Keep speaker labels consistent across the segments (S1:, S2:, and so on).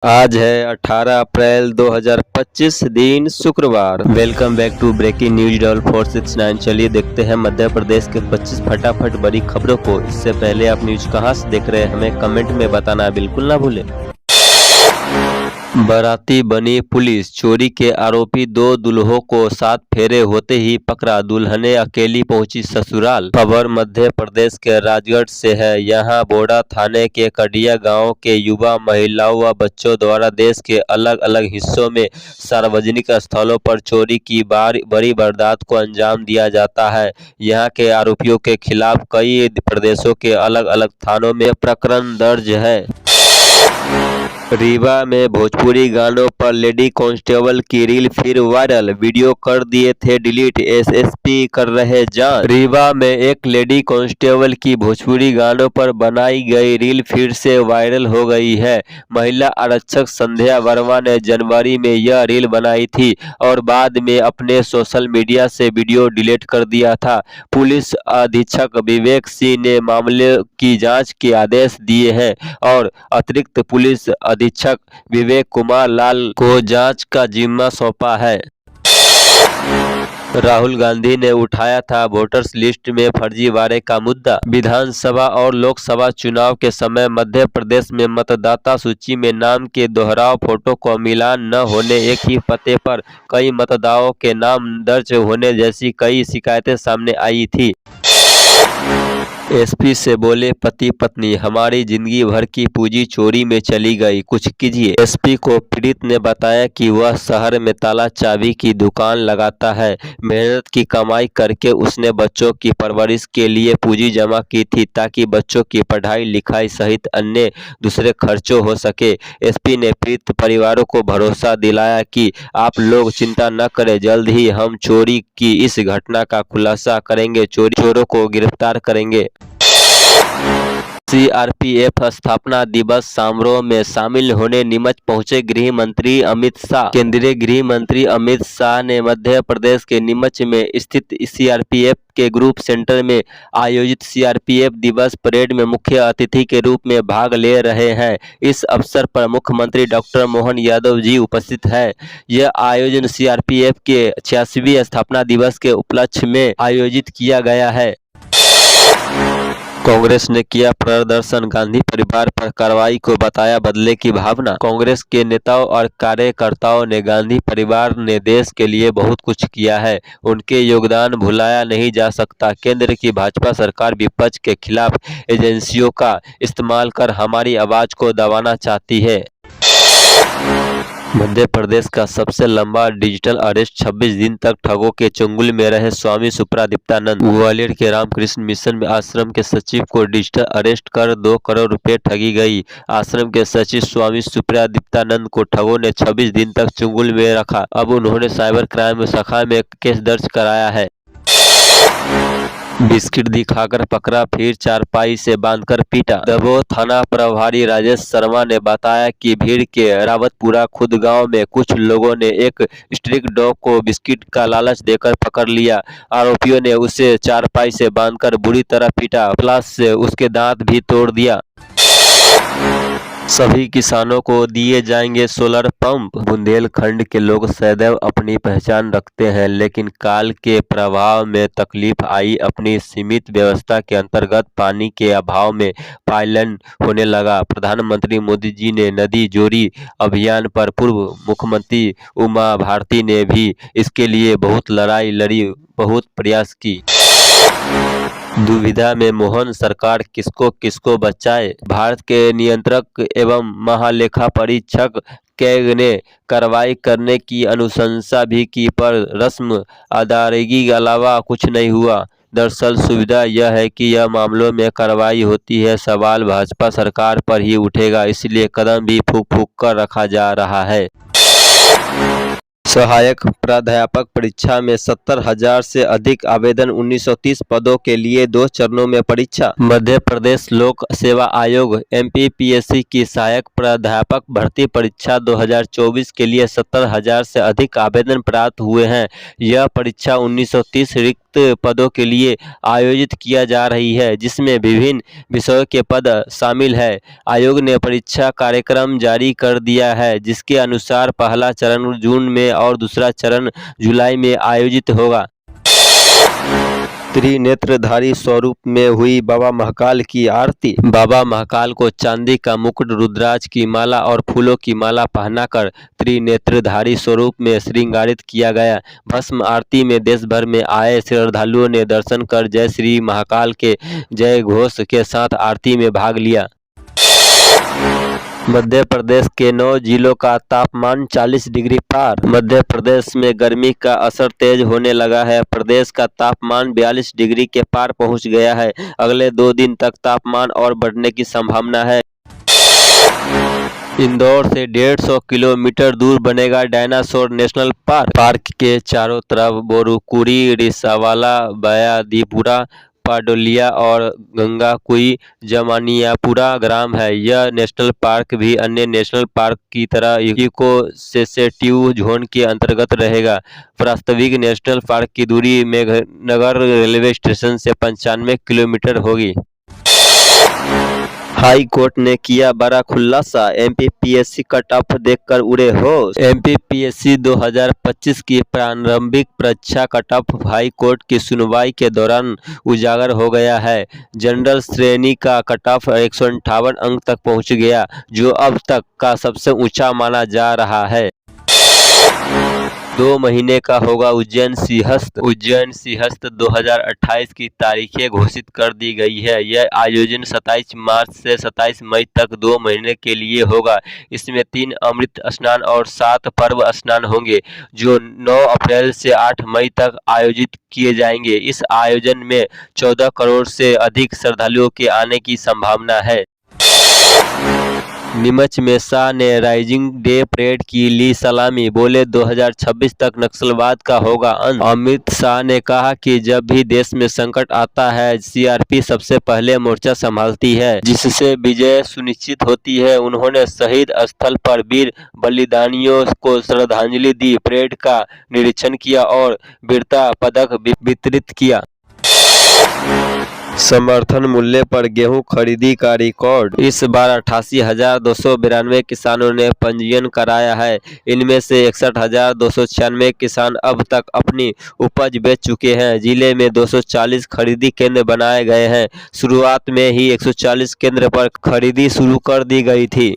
S1: आज है 18 अप्रैल 2025 दिन शुक्रवार। Welcome back to breaking news डॉल 469। चलिए देखते हैं मध्य प्रदेश के 25 फटाफट बड़ी खबरों को। इससे पहले आप न्यूज कहां से देख रहे हैं हमें कमेंट में बताना बिल्कुल ना भूलें। बाराती बनी पुलिस, चोरी के आरोपी दो दुल्हों को 7 फेरे होते ही पकड़ा, दुल्हनें अकेली पहुंची ससुराल। खबर मध्य प्रदेश के राजगढ़ से है। यहां बोडा थाने के कडिया गांव के युवा, महिलाओं व बच्चों द्वारा देश के अलग अलग हिस्सों में सार्वजनिक स्थलों पर चोरी की बड़ी वारदात को अंजाम दिया जाता है। यहां के आरोपियों के खिलाफ कई प्रदेशों के अलग अलग थानों में प्रकरण दर्ज है। रीवा में भोजपुरी गानों पर लेडी कांस्टेबल की रील फिर वायरल, वीडियो कर दिए थे डिलीट, एसएसपी कर रहे जांच। रीवा में एक लेडी कांस्टेबल की भोजपुरी गानों पर बनाई गई रील फिर से वायरल हो गई है। महिला आरक्षक संध्या वर्मा ने जनवरी में यह रील बनाई थी और बाद में अपने सोशल मीडिया से वीडियो डिलीट कर दिया था। पुलिस अधीक्षक विवेक सिंह ने मामले की जाँच के आदेश दिए हैं और अतिरिक्त पुलिस अधीक्षक विवेक कुमार लाल को जांच का जिम्मा सौंपा है। राहुल गांधी ने उठाया था वोटर्स लिस्ट में फर्जीवाड़े का मुद्दा। विधानसभा और लोकसभा चुनाव के समय मध्य प्रदेश में मतदाता सूची में नाम के दोहराव, फोटो का मिलान न होने, एक ही पते पर कई मतदाताओं के नाम दर्ज होने जैसी कई शिकायतें सामने आई थी। एसपी से बोले पति पत्नी, हमारी जिंदगी भर की पूंजी चोरी में चली गई, कुछ कीजिए। एसपी को पीड़ित ने बताया कि वह शहर में ताला चाबी की दुकान लगाता है। मेहनत की कमाई करके उसने बच्चों की परवरिश के लिए पूंजी जमा की थी ताकि बच्चों की पढ़ाई लिखाई सहित अन्य दूसरे खर्चों हो सके। एसपी ने पीड़ित परिवारों को भरोसा दिलाया कि आप लोग चिंता न करें, जल्द ही हम चोरी की इस घटना का खुलासा करेंगे, चोरों को गिरफ्तार करेंगे। सीआरपीएफ स्थापना दिवस समारोह में शामिल होने नीमच पहुंचे गृह मंत्री अमित शाह। केंद्रीय गृह मंत्री अमित शाह ने मध्य प्रदेश के नीमच में स्थित सीआरपीएफ के ग्रुप सेंटर में आयोजित सीआरपीएफ दिवस परेड में मुख्य अतिथि के रूप में भाग ले रहे हैं। इस अवसर पर मुख्यमंत्री डॉक्टर मोहन यादव जी उपस्थित हैं। यह आयोजन सीआरपीएफ के 86वें स्थापना दिवस के उपलक्ष्य में आयोजित किया गया है। कांग्रेस ने किया प्रदर्शन, गांधी परिवार पर कार्रवाई को बताया बदले की भावना। कांग्रेस के नेताओं और कार्यकर्ताओं ने गांधी परिवार ने देश के लिए बहुत कुछ किया है, उनके योगदान भुलाया नहीं जा सकता। केंद्र की भाजपा सरकार विपक्ष के खिलाफ एजेंसियों का इस्तेमाल कर हमारी आवाज को दबाना चाहती है। मध्य प्रदेश का सबसे लंबा डिजिटल अरेस्ट, 26 दिन तक ठगों के चंगुल में रहे स्वामी सुप्रादीप्तानंद। ग्वालियर के रामकृष्ण मिशन आश्रम के सचिव को डिजिटल अरेस्ट कर 2 करोड़ रुपए ठगी गई। आश्रम के सचिव स्वामी सुप्रादीप्तानंद को ठगों ने 26 दिन तक चंगुल में रखा। अब उन्होंने साइबर क्राइम शाखा में केस दर्ज कराया है। बिस्किट दिखाकर पकड़ा, फिर चारपाई से बांधकर पीटा। दबोच थाना प्रभारी राजेश शर्मा ने बताया कि भीड़ के रावतपुरा खुद गांव में कुछ लोगों ने एक स्ट्रीट डॉग को बिस्किट का लालच देकर पकड़ लिया। आरोपियों ने उसे चारपाई से बांधकर बुरी तरह पीटा, प्लास से उसके दांत भी तोड़ दिया। सभी किसानों को दिए जाएंगे सोलर पंप। बुंदेलखंड के लोग सदैव अपनी पहचान रखते हैं, लेकिन काल के प्रभाव में तकलीफ आई। अपनी सीमित व्यवस्था के अंतर्गत पानी के अभाव में पलायन होने लगा। प्रधानमंत्री मोदी जी ने नदी जोड़ी अभियान पर पूर्व मुख्यमंत्री उमा भारती ने भी इसके लिए बहुत लड़ाई लड़ी, बहुत प्रयास की। दुविधा में मोहन सरकार, किसको किसको बचाए। भारत के नियंत्रक एवं महालेखा परीक्षक कैग ने कार्रवाई करने की अनुशंसा भी की, पर रस्म अदायगी के अलावा कुछ नहीं हुआ। दरअसल सुविधा यह है कि यह मामलों में कार्रवाई होती है, सवाल भाजपा सरकार पर ही उठेगा, इसलिए कदम भी फूंक फूंक कर रखा जा रहा है। सहायक प्राध्यापक परीक्षा में 70,000 से अधिक आवेदन, 1930 पदों के लिए 2 चरणों में परीक्षा। मध्य प्रदेश लोक सेवा आयोग एमपीपीएससी की सहायक प्राध्यापक भर्ती परीक्षा 2024 के लिए 70,000 से अधिक आवेदन प्राप्त हुए हैं। यह परीक्षा 1930 रिक्त रिक्त पदों के लिए आयोजित किया जा रही है, जिसमें विभिन्न विषयों के पद शामिल है। आयोग ने परीक्षा कार्यक्रम जारी कर दिया है, जिसके अनुसार पहला चरण जून में और दूसरा चरण जुलाई में आयोजित होगा। त्रिनेत्रधारी स्वरूप में हुई बाबा महाकाल की आरती। बाबा महाकाल को चांदी का मुकुट, रुद्राक्ष की माला और फूलों की माला पहनाकर त्रिनेत्रधारी स्वरूप में श्रृंगारित किया गया। भस्म आरती में देश भर में आए श्रद्धालुओं ने दर्शन कर जय श्री महाकाल के जय घोष के साथ आरती में भाग लिया। मध्य प्रदेश के 9 जिलों का तापमान 40 डिग्री पार। मध्य प्रदेश में गर्मी का असर तेज होने लगा है। प्रदेश का तापमान 42 डिग्री के पार पहुंच गया है। अगले 2 दिन तक तापमान और बढ़ने की संभावना है। इंदौर से 150 किलोमीटर दूर बनेगा डायनासोर नेशनल पार्क। पार्क के चारों तरफ बोरुकुरी, रिसावाला, बयादीपुरा, पाडोलिया और गंगाकुई जमानियापुरा ग्राम है। यह नेशनल पार्क भी अन्य नेशनल पार्क की तरह इको सेंसिटिव जोन के अंतर्गत रहेगा। वास्तविक नेशनल पार्क की दूरी मेघनगर रेलवे स्टेशन से 95 किलोमीटर होगी। हाई कोर्ट ने किया बड़ा खुलासा, एमपीपीएससी कट ऑफ देखकर उड़े होश। एमपीपीएससी 2025 की प्रारंभिक परीक्षा कट ऑफ हाई कोर्ट की सुनवाई के दौरान उजागर हो गया है। जनरल श्रेणी का कट ऑफ 158 अंक तक पहुंच गया, जो अब तक का सबसे ऊंचा माना जा रहा है। 2 महीने का होगा उज्जैन सिंहस्थ। उज्जैन सिंहस्थ 2028 की तारीखें घोषित कर दी गई है। यह आयोजन 27 मार्च से 27 मई तक 2 महीने के लिए होगा। इसमें 3 अमृत स्नान और 7 पर्व स्नान होंगे, जो 9 अप्रैल से 8 मई तक आयोजित किए जाएंगे। इस आयोजन में 14 करोड़ से अधिक श्रद्धालुओं के आने की संभावना है। नीमच में शाह ने राइजिंग डे परेड की ली सलामी, बोले 2026 तक नक्सलवाद का होगा अंत। अमित शाह ने कहा कि जब भी देश में संकट आता है, सीआरपी सबसे पहले मोर्चा संभालती है, जिससे विजय सुनिश्चित होती है। उन्होंने शहीद स्थल पर वीर बलिदानियों को श्रद्धांजलि दी, परेड का निरीक्षण किया और वीरता पदक वितरित किया। समर्थन मूल्य पर गेहूं खरीदी का रिकॉर्ड। इस बार 88,292 किसानों ने पंजीयन कराया है। इनमें से 61,296 किसान अब तक अपनी उपज बेच चुके हैं। जिले में 240 खरीदी केंद्र बनाए गए हैं। शुरुआत में ही 140 केंद्र पर खरीदी शुरू कर दी गई थी।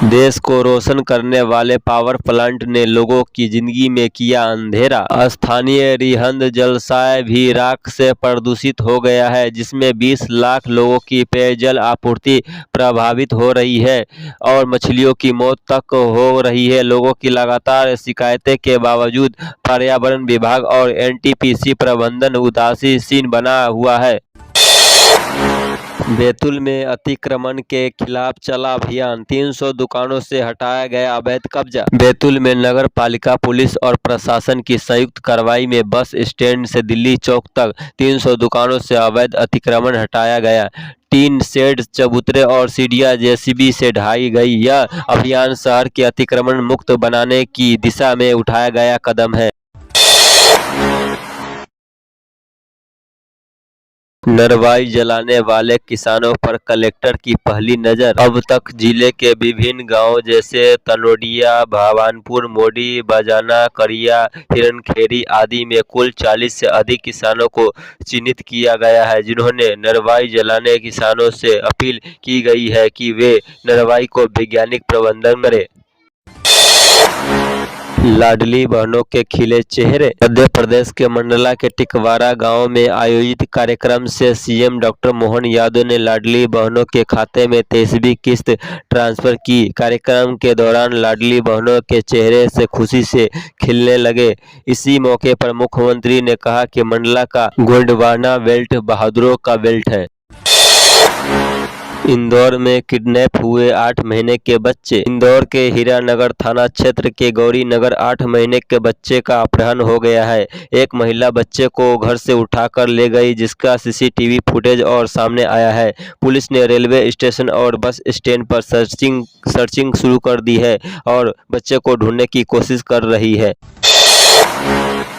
S1: देश को रोशन करने वाले पावर प्लांट ने लोगों की जिंदगी में किया अंधेरा। स्थानीय रिहंद जलाशय भी राख से प्रदूषित हो गया है, जिसमें 20 लाख लोगों की पेयजल आपूर्ति प्रभावित हो रही है और मछलियों की मौत तक हो रही है। लोगों की लगातार शिकायतें के बावजूद पर्यावरण विभाग और एनटीपीसी प्रबंधन उदासीन बना हुआ है। बैतूल में अतिक्रमण के खिलाफ चला अभियान, 300 दुकानों से हटाया गया अवैध कब्जा। बैतूल में नगर पालिका, पुलिस और प्रशासन की संयुक्त कार्रवाई में बस स्टैंड से दिल्ली चौक तक 300 दुकानों से अवैध अतिक्रमण हटाया गया। टीन शेड, चबूतरे और सीढ़ियां जेसीबी से ढाई गई। यह अभियान शहर के अतिक्रमण मुक्त बनाने की दिशा में उठाया गया कदम है। नरवाई जलाने वाले किसानों पर कलेक्टर की पहली नजर। अब तक जिले के विभिन्न गांवों जैसे तनोडिया, भवानपुर, मोडी, बजाना, करिया, हिरनखेरी आदि में कुल 40 से अधिक किसानों को चिन्हित किया गया है, जिन्होंने नरवाई जलाने। किसानों से अपील की गई है कि वे नरवाई को वैज्ञानिक प्रबंधन करें। लाडली बहनों के खिले चेहरे। मध्य प्रदेश के मंडला के टिकवारा गांव में आयोजित कार्यक्रम से सीएम डॉक्टर मोहन यादव ने लाडली बहनों के खाते में 23वीं किस्त ट्रांसफर की। कार्यक्रम के दौरान लाडली बहनों के चेहरे से खुशी से खिलने लगे। इसी मौके पर मुख्यमंत्री ने कहा कि मंडला का गोंडवाना बेल्ट बहादुरों का बेल्ट है। इंदौर में किडनैप हुए 8 महीने के बच्चे। इंदौर के हीरानगर थाना क्षेत्र के गौरी नगर 8 महीने के बच्चे का अपहरण हो गया है। एक महिला बच्चे को घर से उठाकर ले गई, जिसका सीसीटीवी फुटेज और सामने आया है। पुलिस ने रेलवे स्टेशन और बस स्टैंड पर सर्चिंग शुरू कर दी है और बच्चे को ढूंढने की कोशिश कर रही है।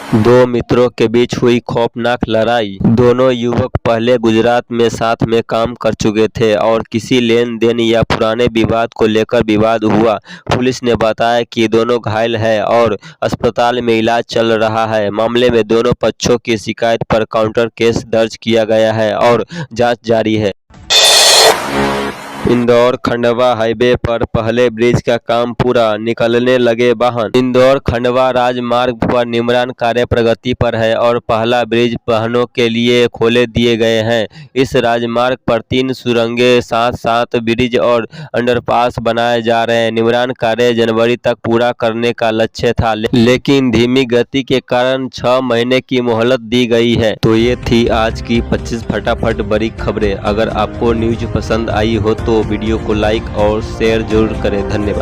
S1: दो मित्रों के बीच हुई खौफनाक लड़ाई। दोनों युवक पहले गुजरात में साथ में काम कर चुके थे और किसी लेन देन या पुराने विवाद को लेकर विवाद हुआ। पुलिस ने बताया कि दोनों घायल हैं और अस्पताल में इलाज चल रहा है। मामले में दोनों पक्षों की शिकायत पर काउंटर केस दर्ज किया गया है और जांच जारी है। इंदौर खंडवा हाईवे पर पहले ब्रिज का काम पूरा, निकलने लगे वाहन। इंदौर खंडवा राजमार्ग पर निर्माण कार्य प्रगति पर है और पहला ब्रिज वाहनों के लिए खोले दिए गए हैं। इस राजमार्ग पर 3 सुरंगें, साथ ब्रिज और अंडरपास बनाए जा रहे हैं। निर्माण कार्य जनवरी तक पूरा करने का लक्ष्य था, लेकिन धीमी गति के कारण 6 महीने की मोहलत दी गई है। तो ये थी आज की 25 फटाफट बड़ी खबरें। अगर आपको न्यूज पसंद आई हो तो वीडियो को लाइक और शेयर जरूर करें। धन्यवाद।